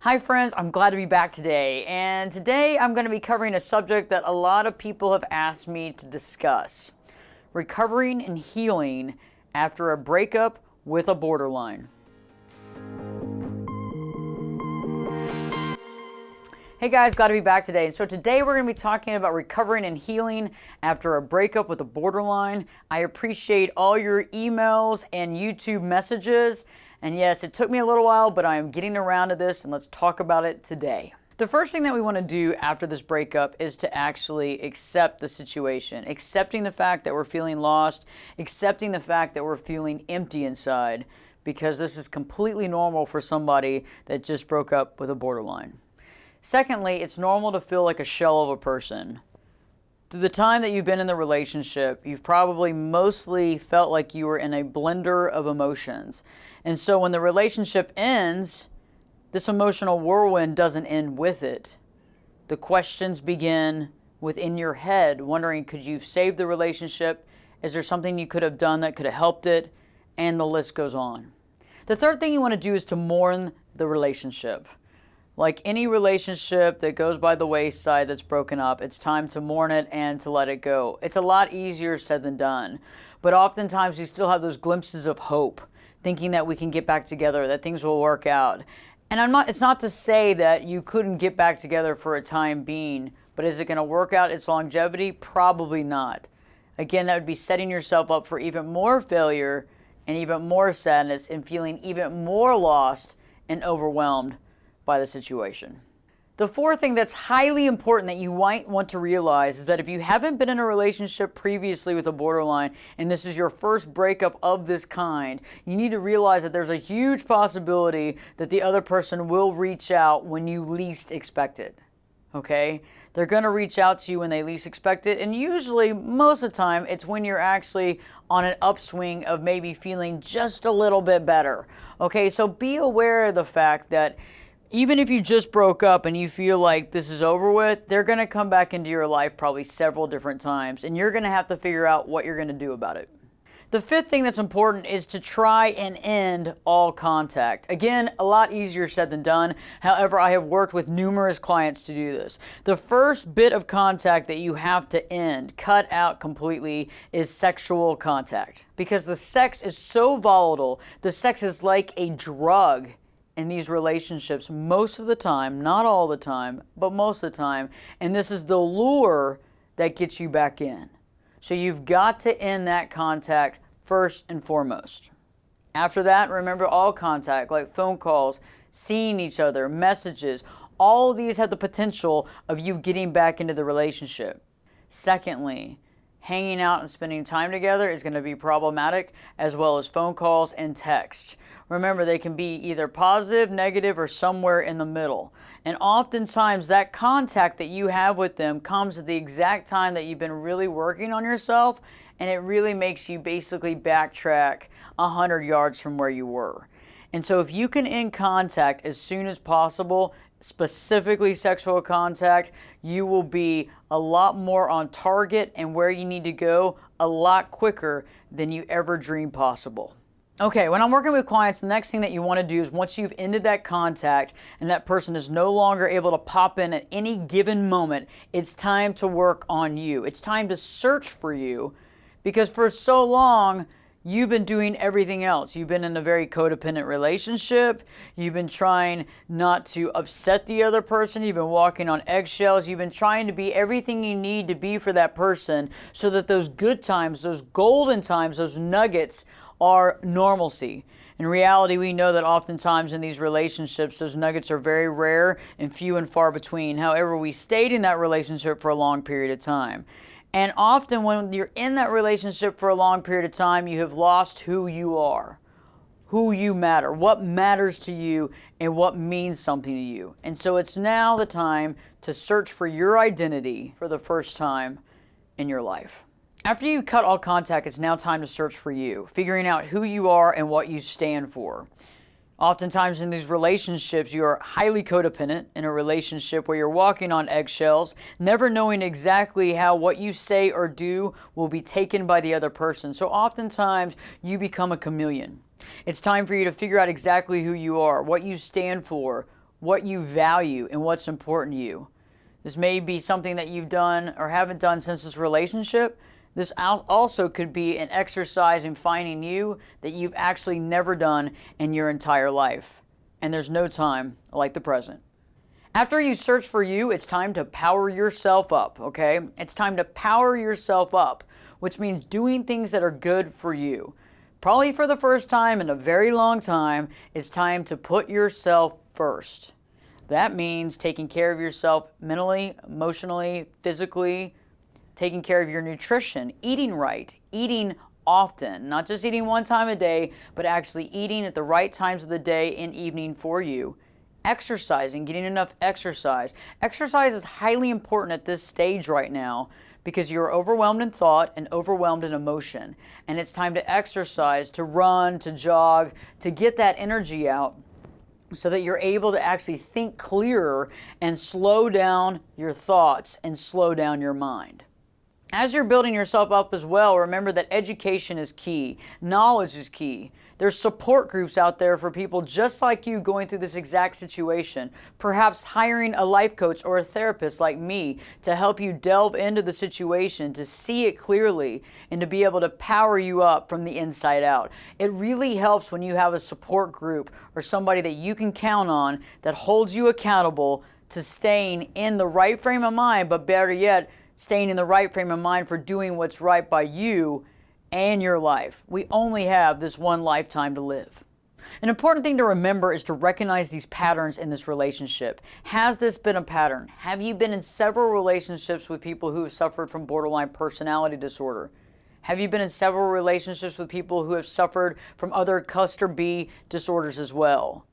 Hi friends, I'm glad to be back today, and today I'm going to be covering a subject that a lot of people have asked me to discuss. Recovering and healing after a breakup with a borderline. Hey guys, glad to be back today. And so today we're going to be talking about recovering and healing after a breakup with a borderline. I appreciate all your emails and YouTube messages. And yes, it took me a little while, but I am getting around to this, and let's talk about it today. The first thing that we want to do after this breakup is to actually accept the situation, accepting the fact that we're feeling lost, accepting the fact that we're feeling empty inside, because this is completely normal for somebody that just broke up with a borderline. Secondly, it's normal to feel like a shell of a person. Through the time that you've been in the relationship, you've probably mostly felt like you were in a blender of emotions. And so when the relationship ends, this emotional whirlwind doesn't end with it. The questions begin within your head, wondering, could you have saved the relationship? Is there something you could have done that could have helped it? And the list goes on. The third thing you want to do is to mourn the relationship. Like any relationship that goes by the wayside that's broken up, it's time to mourn it and to let it go. It's a lot easier said than done. But oftentimes we still have those glimpses of hope, thinking that we can get back together, that things will work out. And it's not to say that you couldn't get back together for a time being, but is it going to work out its longevity? Probably not. Again, that would be setting yourself up for even more failure and even more sadness and feeling even more lost and overwhelmed by the situation. The fourth thing that's highly important that you might want to realize is that if you haven't been in a relationship previously with a borderline and this is your first breakup of this kind, you need to realize that there's a huge possibility that the other person will reach out when you least expect it. Okay? They're going to reach out to you when they least expect it, and usually, most of the time, it's when you're actually on an upswing of maybe feeling just a little bit better. Okay? So be aware of the fact that even if you just broke up and you feel like this is over with, they're going to come back into your life probably several different times, and you're going to have to figure out what you're going to do about it. The fifth thing that's important is to try and end all contact. Again, a lot easier said than done. However, I have worked with numerous clients to do this. The first bit of contact that you have to end, cut out completely, is sexual contact. Because the sex is so volatile, the sex is like a drug in these relationships most of the time, not all the time, but most of the time. And this is the lure that gets you back in. So you've got to end that contact first and foremost. After that, remember all contact, like phone calls, seeing each other, messages, all of these have the potential of you getting back into the relationship. Secondly, hanging out and spending time together is going to be problematic, as well as phone calls and text. Remember, they can be either positive, negative, or somewhere in the middle. And oftentimes that contact that you have with them comes at the exact time that you've been really working on yourself, and it really makes you basically backtrack 100 yards from where you were. And so if you can end contact as soon as possible, specifically sexual contact, you will be a lot more on target and where you need to go a lot quicker than you ever dreamed possible. Okay, when I'm working with clients, the next thing that you want to do is once you've ended that contact and that person is no longer able to pop in at any given moment, it's time to work on you. It's time to search for you, because for so long, you've been doing everything else. You've been in a very codependent relationship. You've been trying not to upset the other person. You've been walking on eggshells. You've been trying to be everything you need to be for that person so that those good times, those golden times, those nuggets are normalcy. In reality, we know that oftentimes in these relationships, those nuggets are very rare and few and far between. However, we stayed in that relationship for a long period of time. And often when you're in that relationship for a long period of time, you have lost who you are, who you matter, what matters to you, and what means something to you. And so it's now the time to search for your identity for the first time in your life. After you cut all contact, it's now time to search for you, figuring out who you are and what you stand for. Oftentimes in these relationships, you are highly codependent in a relationship where you're walking on eggshells, never knowing exactly how what you say or do will be taken by the other person. So oftentimes you become a chameleon. It's time for you to figure out exactly who you are, what you stand for, what you value and what's important to you. This may be something that you've done or haven't done since this relationship. This also could be an exercise in finding you that you've actually never done in your entire life. And there's no time like the present. After you search for you, it's time to power yourself up, okay? It's time to power yourself up, which means doing things that are good for you. Probably for the first time in a very long time, it's time to put yourself first. That means taking care of yourself mentally, emotionally, physically, taking care of your nutrition, eating right, eating often, not just eating one time a day, but actually eating at the right times of the day and evening for you. Exercising, getting enough exercise. Exercise is highly important at this stage right now because you're overwhelmed in thought and overwhelmed in emotion. And it's time to exercise, to run, to jog, to get that energy out so that you're able to actually think clearer and slow down your thoughts and slow down your mind. As you're building yourself up as well, remember that education is key. Knowledge is key. There's support groups out there for people just like you going through this exact situation. Perhaps hiring a life coach or a therapist like me to help you delve into the situation, to see it clearly, and to be able to power you up from the inside out. It really helps when you have a support group or somebody that you can count on that holds you accountable to staying in the right frame of mind, but better yet, staying in the right frame of mind for doing what's right by you and your life. We only have this one lifetime to live. An important thing to remember is to recognize these patterns in this relationship. Has this been a pattern? Have you been in several relationships with people who have suffered from borderline personality disorder? Have you been in several relationships with people who have suffered from other cluster B disorders as well?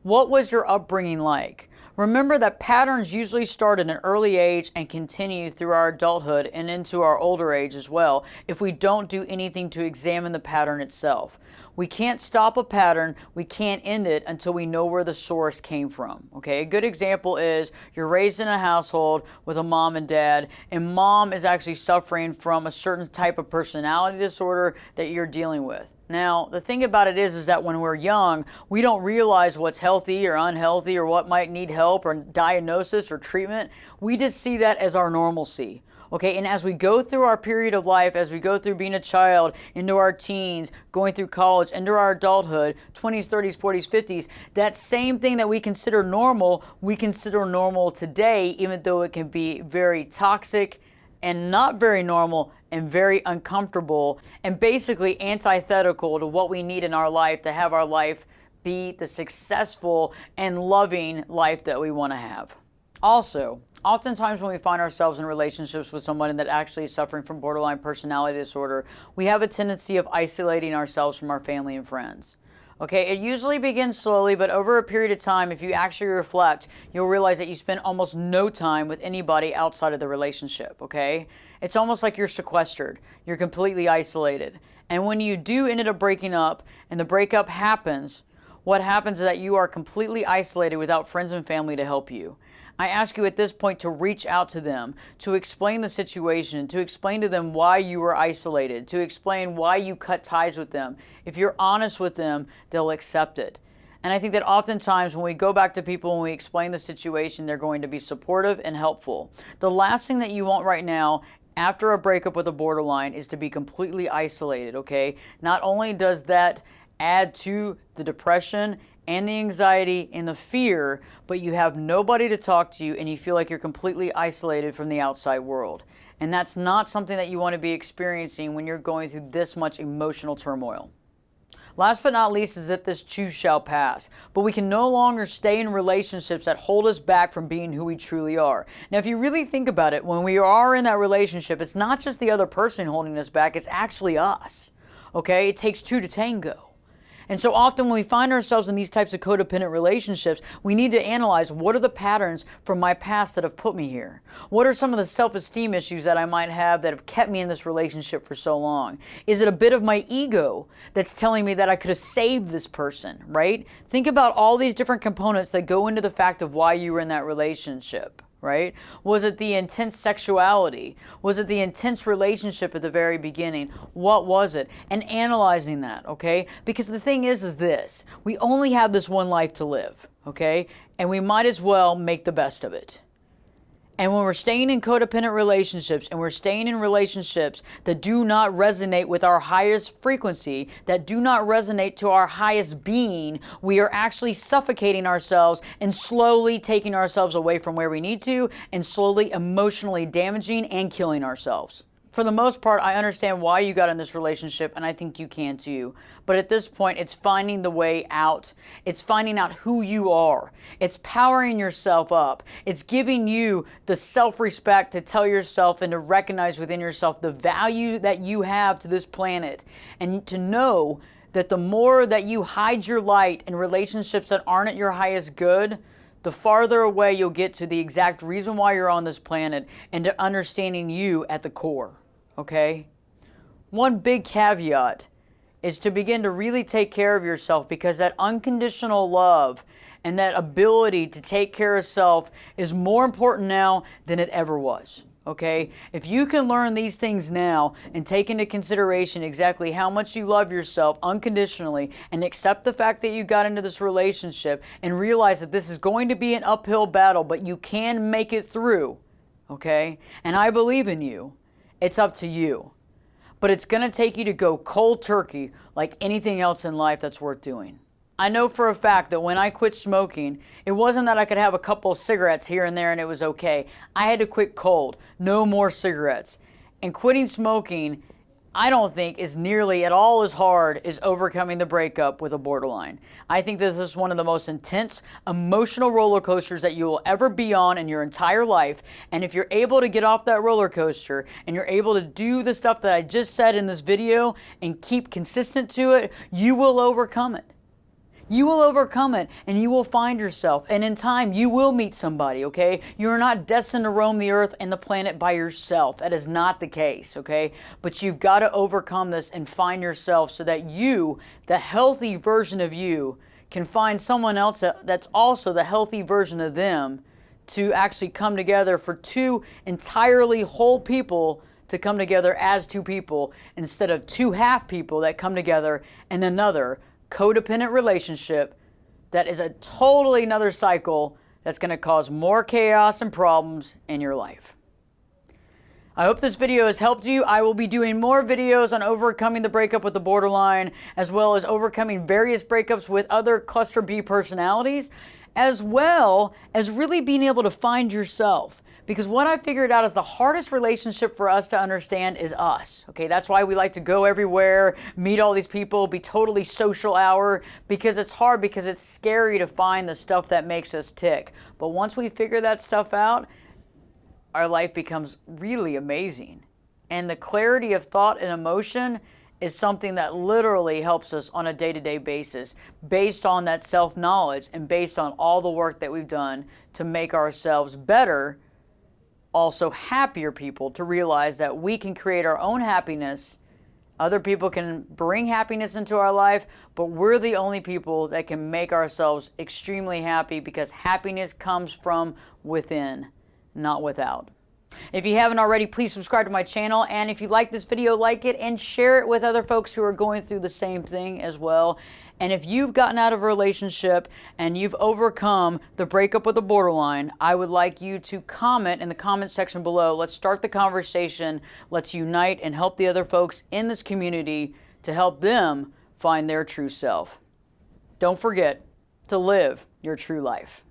What was your upbringing like? Remember that patterns usually start at an early age and continue through our adulthood and into our older age as well if we don't do anything to examine the pattern itself. We can't stop a pattern, we can't end it until we know where the source came from. Okay, a good example is you're raised in a household with a mom and dad, and mom is actually suffering from a certain type of personality disorder that you're dealing with. Now, the thing about it is that when we're young, we don't realize what's healthy or unhealthy or what might need help or diagnosis or treatment. We just see that as our normalcy. Okay, and as we go through our period of life, as we go through being a child, into our teens, going through college, into our adulthood, 20s, 30s, 40s, 50s, that same thing that we consider normal, we consider normal today, even though it can be very toxic and not very normal and very uncomfortable and basically antithetical to what we need in our life to have our life be the successful and loving life that we want to have. Also, oftentimes when we find ourselves in relationships with someone that actually is suffering from borderline personality disorder, we have a tendency of isolating ourselves from our family and friends. Okay, it usually begins slowly, but over a period of time, if you actually reflect, you'll realize that you spend almost no time with anybody outside of the relationship, okay? It's almost like you're sequestered. You're completely isolated. And when you do end up breaking up and the breakup happens, what happens is that you are completely isolated without friends and family to help you. I ask you at this point to reach out to them, to explain the situation, to explain to them why you were isolated, to explain why you cut ties with them. If you're honest with them, they'll accept it. And I think that oftentimes when we go back to people and we explain the situation, they're going to be supportive and helpful. The last thing that you want right now after a breakup with a borderline is to be completely isolated, okay? Not only does that add to the depression and the anxiety and the fear, but you have nobody to talk to you and you feel like you're completely isolated from the outside world. And that's not something that you want to be experiencing when you're going through this much emotional turmoil. Last but not least is that this too shall pass. But we can no longer stay in relationships that hold us back from being who we truly are. Now, if you really think about it, when we are in that relationship, it's not just the other person holding us back, it's actually us. Okay? It takes two to tango. And so often when we find ourselves in these types of codependent relationships, we need to analyze what are the patterns from my past that have put me here? What are some of the self-esteem issues that I might have that have kept me in this relationship for so long? Is it a bit of my ego that's telling me that I could have saved this person, right? Think about all these different components that go into the fact of why you were in that relationship, right? Was it the intense sexuality? Was it the intense relationship at the very beginning? What was it? And analyzing that, okay? Because the thing is this, we only have this one life to live, okay? And we might as well make the best of it. And when we're staying in codependent relationships and we're staying in relationships that do not resonate with our highest frequency, that do not resonate to our highest being, we are actually suffocating ourselves and slowly taking ourselves away from where we need to and slowly emotionally damaging and killing ourselves. For the most part, I understand why you got in this relationship, and I think you can too. But at this point, it's finding the way out. It's finding out who you are. It's powering yourself up. It's giving you the self-respect to tell yourself and to recognize within yourself the value that you have to this planet. And to know that the more that you hide your light in relationships that aren't at your highest good, the farther away you'll get to the exact reason why you're on this planet and to understanding you at the core. Okay? One big caveat is to begin to really take care of yourself, because that unconditional love and that ability to take care of self is more important now than it ever was. Okay? If you can learn these things now and take into consideration exactly how much you love yourself unconditionally and accept the fact that you got into this relationship and realize that this is going to be an uphill battle, but you can make it through. Okay? And I believe in you. It's up to you. But it's going to take you to go cold turkey like anything else in life that's worth doing. I know for a fact that when I quit smoking, it wasn't that I could have a couple of cigarettes here and there and it was okay. I had to quit cold. No more cigarettes. And quitting smoking, I don't think is nearly at all as hard as overcoming the breakup with a borderline. I think that this is one of the most intense emotional roller coasters that you will ever be on in your entire life. And if you're able to get off that roller coaster and you're able to do the stuff that I just said in this video and keep consistent to it, you will overcome it. You will overcome it and you will find yourself. And in time, you will meet somebody, okay? You're not destined to roam the earth and the planet by yourself. That is not the case, okay? But you've got to overcome this and find yourself so that you, the healthy version of you, can find someone else that's also the healthy version of them to actually come together for two entirely whole people to come together as two people instead of two half people that come together in another codependent relationship that is a totally another cycle that's going to cause more chaos and problems in your life. I hope this video has helped you. I will be doing more videos on overcoming the breakup with the borderline, as well as overcoming various breakups with other cluster B personalities, as well as really being able to find yourself. Because what I figured out is the hardest relationship for us to understand is us. Okay, that's why we like to go everywhere, meet all these people, be totally social hour, because it's hard, because it's scary to find the stuff that makes us tick. But once we figure that stuff out, our life becomes really amazing. And the clarity of thought and emotion is something that literally helps us on a day-to-day basis, based on that self-knowledge and based on all the work that we've done to make ourselves better, also happier people, to realize that we can create our own happiness. Other people can bring happiness into our life, but we're the only people that can make ourselves extremely happy, because happiness comes from within, not without. If you haven't already, please subscribe to my channel. And if you like this video, like it and share it with other folks who are going through the same thing as well. And if you've gotten out of a relationship and you've overcome the breakup with the borderline, I would like you to comment in the comment section below. Let's start the conversation. Let's unite and help the other folks in this community to help them find their true self. Don't forget to live your true life.